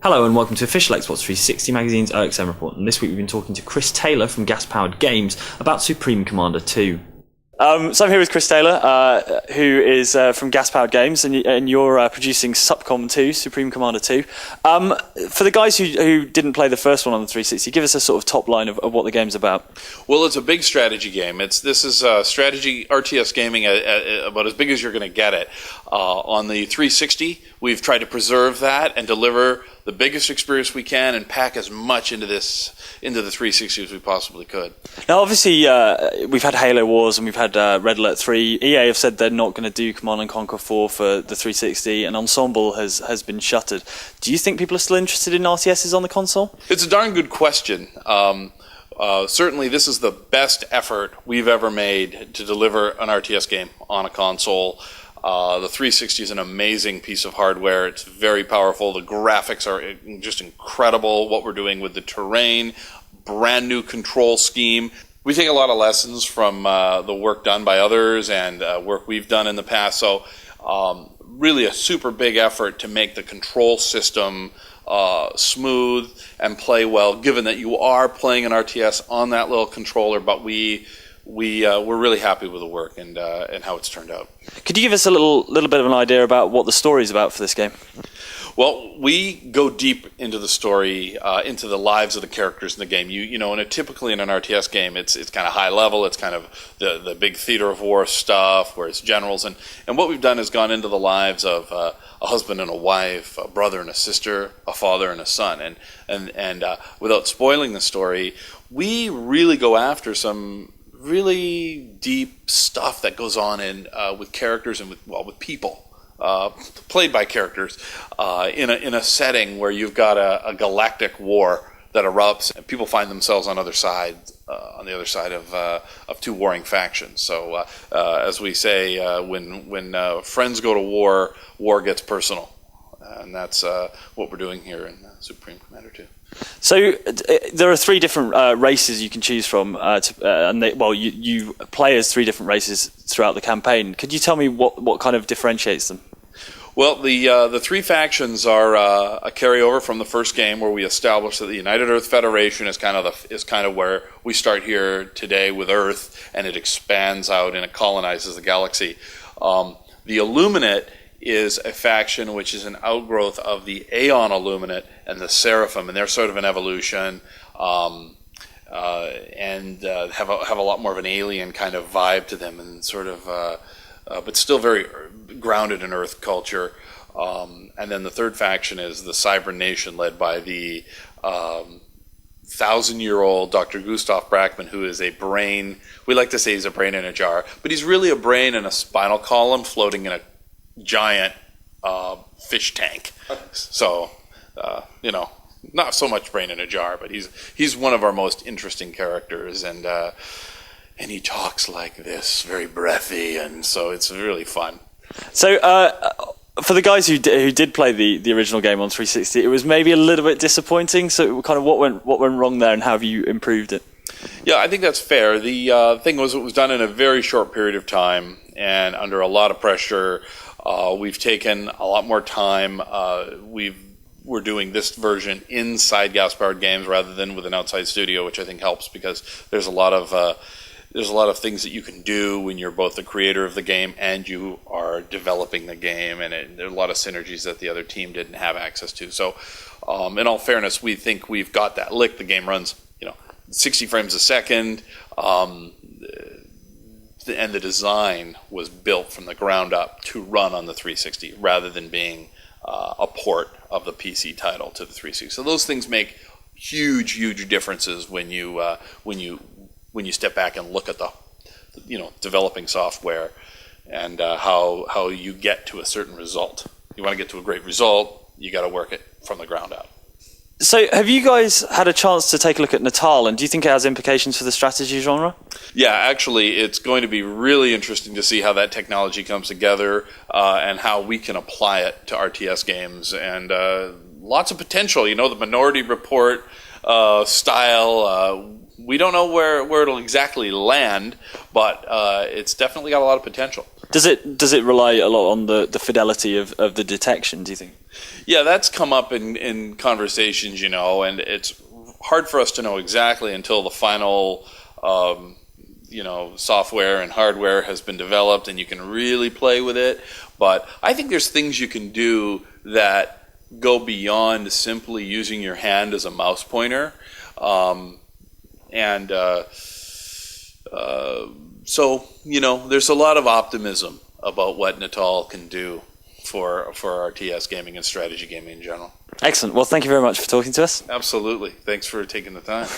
Hello and welcome to Official Xbox 360 Magazine's OXM report, and this week we've been talking to Chris Taylor from Gas Powered Games about Supreme Commander 2. So I'm here with Chris Taylor, who is from Gas Powered Games, and you're producing SupCom 2, Supreme Commander 2. For the guys who didn't play the first one on the 360, give us a sort of top line of what the game's about. Well, it's a big strategy game. This is strategy RTS gaming about as big as you're going to get it. On the 360, we've tried to preserve that and deliver the biggest experience we can and pack as much into the 360 as we possibly could. Now, obviously, we've had Halo Wars and we've had Red Alert 3. EA have said they're not going to do Command & Conquer 4 for the 360, and Ensemble has been shuttered. Do you think people are still interested in RTSs on the console? It's a darn good question. Certainly, this is the best effort we've ever made to deliver an RTS game on a console. The 360 is an amazing piece of hardware. It's very powerful. The graphics are just incredible. What we're doing with the terrain, brand new control scheme. We take a lot of lessons from the work done by others and work we've done in the past. So really a super big effort to make the control system smooth and play well, given that you are playing an RTS on that little controller, but we're really happy with the work and how it's turned out. Could you give us a little bit of an idea about what the story's about for this game? Well, we go deep into the story, into the lives of the characters in the game. Typically in an RTS game, it's kind of high level. It's kind of the big theater of war stuff, where it's generals. And what we've done is gone into the lives of a husband and a wife, a brother and a sister, a father and a son. And without spoiling the story, we really go after some really deep stuff that goes on with characters and with people. Played by characters in a setting where you've got a galactic war that erupts, and people find themselves on the other side of two warring factions. So, as we say, when friends go to war, war gets personal, and that's what we're doing here in Supreme Commander 2. So there are three different races you can choose from, you play as three different races throughout the campaign. Could you tell me what kind of differentiates them? Well, the three factions are a carryover from the first game, where we established that the United Earth Federation is kind of where we start here today with Earth, and it expands out and it colonizes the galaxy. The Illuminate is a faction which is an outgrowth of the Aeon Illuminate and the Seraphim, and they're sort of an evolution, and have a lot more of an alien kind of vibe to them, and sort of, but still very grounded in Earth culture. And then the third faction is the Cybern Nation, led by the 1,000-year-old Dr. Gustav Brackman, who is a brain. We like to say he's a brain in a jar, but he's really a brain in a spinal column floating in a giant fish tank. So, not so much brain in a jar, but he's one of our most interesting characters, and he talks like this, very breathy, and so it's really fun. So, for the guys who did play the original game on 360, it was maybe a little bit disappointing. So, kind of what went wrong there, and how have you improved it? Yeah, I think that's fair. The thing was, it was done in a very short period of time and under a lot of pressure. We've taken a lot more time. We're doing this version inside Gas Powered Games rather than with an outside studio, which I think helps, because there's a lot of things that you can do when you're both the creator of the game and you are developing the game, and there are a lot of synergies that the other team didn't have access to. So, in all fairness, we think we've got that lick. The game runs, 60 frames a second. And the design was built from the ground up to run on the 360 rather than being a port of the PC title to the 360. So those things make huge differences when you step back and look at the developing software and how you get to a certain result. You want to get to a great result, you got to work it from the ground up. So, have you guys had a chance to take a look at Natal, and do you think it has implications for the strategy genre? Yeah, actually, it's going to be really interesting to see how that technology comes together and how we can apply it to RTS games, and lots of potential. The Minority Report style, we don't know where it'll exactly land, but it's definitely got a lot of potential. Does it rely a lot on the fidelity of the detection, do you think? Yeah, that's come up in conversations, and it's hard for us to know exactly until the final software and hardware has been developed and you can really play with it. But I think there's things you can do that go beyond simply using your hand as a mouse pointer. So, there's a lot of optimism about what Natal can do for RTS gaming and strategy gaming in general. Excellent. Well, thank you very much for talking to us. Absolutely. Thanks for taking the time.